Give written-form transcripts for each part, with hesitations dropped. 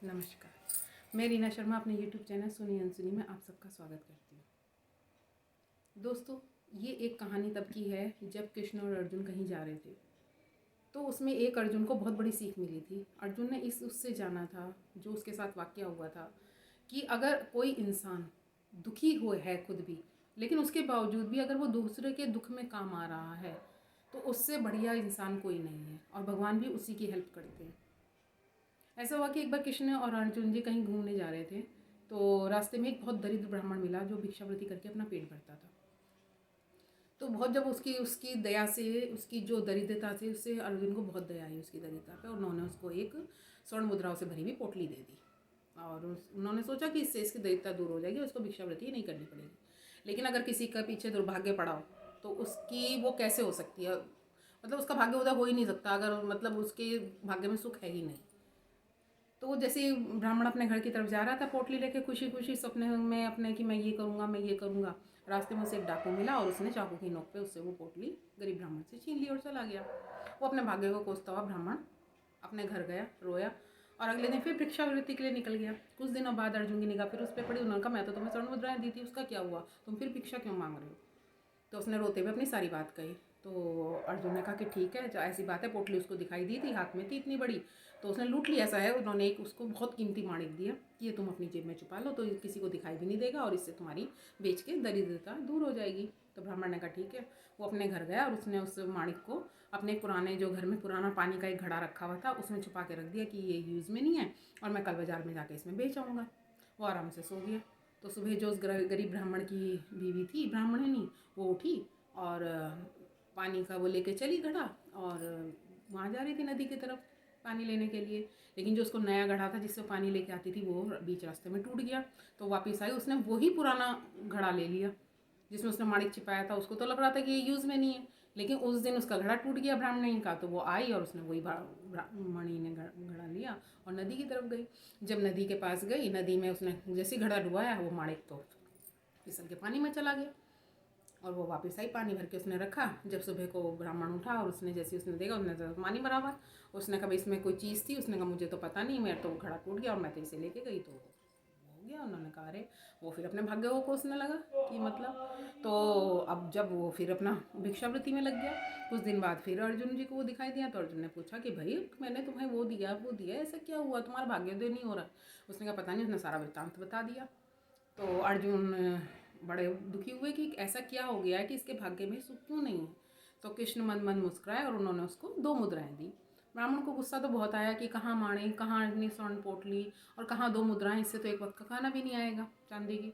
नमस्कार। मैं रीना शर्मा अपने यूट्यूब चैनल सुनी अनसुनी में आप सबका स्वागत करती हूँ। दोस्तों, ये एक कहानी तब की है जब कृष्ण और अर्जुन कहीं जा रहे थे। तो उसमें एक अर्जुन को बहुत बड़ी सीख मिली थी। अर्जुन ने उससे जाना था, जो उसके साथ वाक़या हुआ था, कि अगर कोई इंसान दुखी हो है खुद भी, लेकिन उसके बावजूद भी अगर वो दूसरे के दुख में काम आ रहा है, तो उससे बढ़िया इंसान कोई नहीं है और भगवान भी उसी की हेल्प करते हैं। ऐसा हुआ कि एक बार कृष्ण और अर्जुन जी कहीं घूमने जा रहे थे, तो रास्ते में एक बहुत दरिद्र ब्राह्मण मिला जो भिक्षावृत्ति करके अपना पेट भरता था। तो बहुत जब उसकी उसकी दया से, उसकी जो दरिद्रता थी उससे अर्जुन को बहुत दया आई उसकी दरिद्रता पे, और उन्होंने उसको एक स्वर्ण मुद्राओं से भरी हुई पोटली दे दी। और उन्होंने सोचा कि इससे इसकी दरिद्रता दूर हो जाएगी, उसको भिक्षावृत्ति नहीं करनी पड़ेगी। लेकिन अगर किसी का पीछे दुर्भाग्य पड़ा हो तो उसकी वो कैसे हो सकती है, मतलब उसका भाग्य उदय हो ही नहीं सकता अगर मतलब उसके भाग्य में सुख है ही नहीं। तो वो जैसे ही ब्राह्मण अपने घर की तरफ जा रहा था पोटली लेके खुशी खुशी सपने में अपने कि मैं ये करूँगा मैं ये करूँगा, रास्ते में उसे एक डाकू मिला और उसने चाकू की नोक पे उससे वो पोटली गरीब ब्राह्मण से छीन ली और चला गया। वो अपने भाग्य को कोसता हुआ ब्राह्मण अपने घर गया, रोया और अगले दिन फिर भिक्षावृत्ति के लिए निकल गया। कुछ दिनों बाद अर्जुन की निगाह फिर उस पर पड़ी। उन्होंने कहा मैं तो तुम्हें स्वर्ण मुद्राएं दी थी, उसका क्या हुआ, तुम फिर भिक्षा क्यों मांग रहे हो। तो उसने रोते हुए अपनी सारी बात कही। तो अर्जुन ने कहा कि ठीक है, ऐसी बात है, पोटली उसको दिखाई दी थी, हाथ में थी इतनी बड़ी, तो उसने लूट लिया। ऐसा है, उन्होंने एक उसको बहुत कीमती माणिक दिया कि ये तुम अपनी जेब में छुपा लो, तो किसी को दिखाई भी नहीं देगा और इससे तुम्हारी बेच के दरिद्रता दूर हो जाएगी। तो ब्राह्मण ने कहा ठीक है। वो अपने घर गया और उसने उस माणिक को अपने पुराने, जो घर में पुराना पानी का एक घड़ा रखा हुआ था, उसमें छुपा के रख दिया कि ये यूज़ में नहीं है और मैं कल बाजार में जाके इसमें बेच आऊँगा। वो आराम से सो गया। तो सुबह जो उस गरीब ब्राह्मण की बीवी थी, ब्राह्मणनी, वो उठी और पानी का वो लेके चली घड़ा और वहाँ जा रही थी नदी की तरफ पानी लेने के लिए। लेकिन जो उसको नया घड़ा था जिससे पानी लेके आती थी वो बीच रास्ते में टूट गया। तो वापस आई, उसने वही पुराना घड़ा ले लिया जिसमें उसने माणिक छिपाया था। उसको तो लग रहा था कि ये यूज़ में नहीं है, लेकिन उस दिन उसका घड़ा टूट गया ब्राह्मणी का। तो वो आई और उसने वही मणि ने घड़ा लिया और नदी की तरफ गई। जब नदी के पास गई, नदी में उसने जैसे घड़ा डुबाया, वो माणिक तो फिसल के पानी में चला गया और वो वापस आई। पानी भर के उसने रखा। जब सुबह को ब्राह्मण उठा और उसने जैसे उसने देखा, उसने तो पानी बराबर। उसने कहा इसमें कोई चीज़ थी, उसने कहा मुझे तो पता नहीं, मेरा तो घड़ा टूट गया और मैं तो इसे लेके गई तो हो गया। उन्होंने कहा अरे, वो फिर अपने भाग्य को कोसने लगा कि मतलब। तो अब जब वो फिर अपना भिक्षावृत्ति में लग गया, कुछ दिन बाद फिर अर्जुन जी को वो दिखाई दिया। तो अर्जुन ने पूछा कि भाई मैंने तुम्हें वो दिया, ऐसा क्या हुआ, तुम्हारा भाग्योदय नहीं हो रहा। उसने कहा पता नहीं। उसने सारा वृत्तांत बता दिया। तो अर्जुन बड़े दुखी हुए कि ऐसा क्या हो गया है कि इसके भाग्य में सुख क्यों नहीं है। तो कृष्ण मन मन मुस्कुराए और उन्होंने उसको 2 मुद्राएं दी। ब्राह्मण को गुस्सा तो बहुत आया कि कहाँ माणे, कहाँ इतनी स्वर्ण पोटली और कहाँ 2 मुद्राएं, इससे तो एक वक्त का खाना भी नहीं आएगा चांदी की।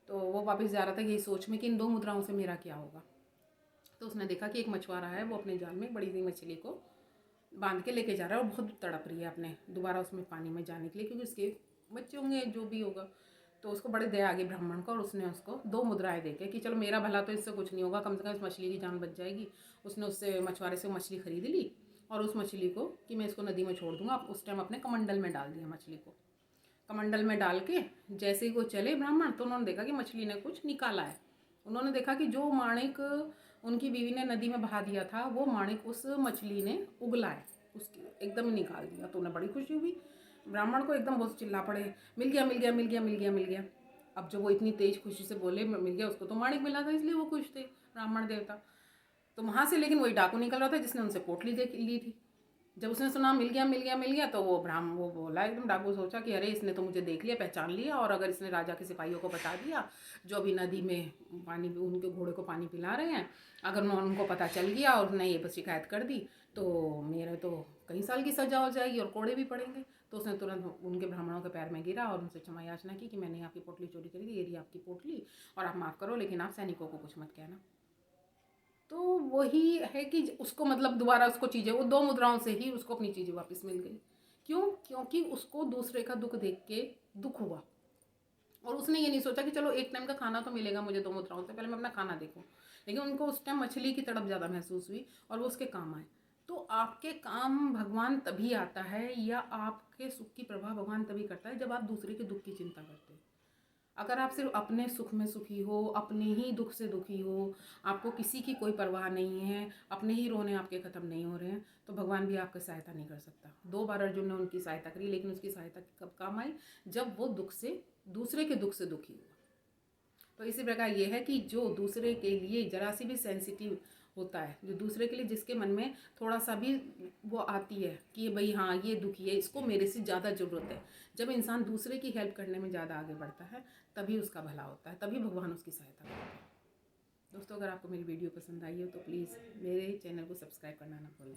तो वो वापस जा रहा था यही सोच में कि इन 2 मुद्राओं से मेरा क्या होगा। तो उसने देखा कि एक मछुआरा है, वो अपने जाल में बड़ी सी मछली को बांध के लेके जा रहा है और बहुत तड़प रही है अपने दोबारा उसमें पानी में जाने के लिए, क्योंकि उसके बच्चे होंगे जो भी होगा। तो उसको बड़े दया आ गई ब्राह्मण को और उसने उसको 2 मुद्राएं देके कि चलो मेरा भला तो इससे कुछ नहीं होगा, कम से कम इस मछली की जान बच जाएगी। उसने उससे मछुआरे से मछली खरीद ली और उस मछली को कि मैं इसको नदी में छोड़ दूंगा, उस टाइम अपने कमंडल में डाल दिया मछली को। कमंडल में डाल के जैसे ही वो चले ब्राह्मण, तो उन्होंने देखा कि मछली ने कुछ निकाला है। उन्होंने देखा कि जो माणिक उनकी बीवी ने नदी में बहा दिया था, वो माणिक उस मछली ने उगला है, उसकी एकदम ही निकाल दिया। तो उन्हें बड़ी खुशी हुई। ब्राह्मण को एकदम बहुत चिल्ला पड़े, मिल गया मिल गया मिल गया मिल गया मिल गया। अब जब वो इतनी तेज खुशी से बोले मिल गया, उसको तो माणिक मिला था इसलिए वो खुश थे ब्राह्मण देवता। तो वहाँ से लेकिन वही डाकू निकल रहा था जिसने उनसे पोटली देख ली थी। जब उसने सुना मिल गया मिल गया मिल गया, तो वो बोला एकदम, डाकू सोचा कि अरे इसने तो मुझे देख लिया, पहचान लिया, और अगर इसने राजा के सिपाहियों को बता दिया जो अभी नदी में पानी उनके घोड़े को पानी पिला रहे हैं, अगर उनको पता चल गया और उसने ये बस शिकायत कर दी तो मेरे तो कई साल की सज़ा हो जाएगी और कोड़े भी पड़ेंगे। तो उसने तुरंत उनके ब्राह्मणों के पैर में गिरा और उनसे क्षमा याचना की कि मैंने आपकी पोटली चोरी करी थी, ये रही आपकी पोटली और आप माफ़ करो, लेकिन आप सैनिकों को कुछ मत कहना। तो वही है कि उसको मतलब दोबारा उसको चीज़ें, वो 2 मुद्राओं से ही उसको अपनी चीज़ें वापस मिल गई। क्यों? क्योंकि उसको दूसरे का दुख देख के दुख हुआ और उसने ये नहीं सोचा कि चलो एक टाइम का खाना तो मिलेगा मुझे 2 मुद्राओं से, पहले मैं अपना खाना देखूं। लेकिन उनको उस टाइम मछली की तड़प ज़्यादा महसूस हुई और वो उसके काम आए। तो आपके काम भगवान तभी आता है या आपके सुख की प्रभा भगवान तभी करता है जब आप दूसरे के दुख की चिंता करते हैं। अगर आप सिर्फ अपने सुख में सुखी हो, अपने ही दुख से दुखी हो, आपको किसी की कोई परवाह नहीं है, अपने ही रोने आपके ख़त्म नहीं हो रहे हैं, तो भगवान भी आपकी सहायता नहीं कर सकता। 2 बार अर्जुन ने उनकी सहायता करी, लेकिन उसकी सहायता कब काम आई? जब वो दुख से, दूसरे के दुख से दुखी हुआ। तो इसी प्रकार ये है कि जो दूसरे के लिए जरा सी भी सेंसिटिव होता है, जो दूसरे के लिए जिसके मन में थोड़ा सा भी वो आती है कि भाई हाँ ये दुखी है, इसको मेरे से ज़्यादा ज़रूरत है, जब इंसान दूसरे की हेल्प करने में ज़्यादा आगे बढ़ता है तभी उसका भला होता है, तभी भगवान उसकी सहायता करते हैं। दोस्तों, अगर आपको मेरी वीडियो पसंद आई हो तो प्लीज़ मेरे चैनल को सब्सक्राइब करना ना भूलें।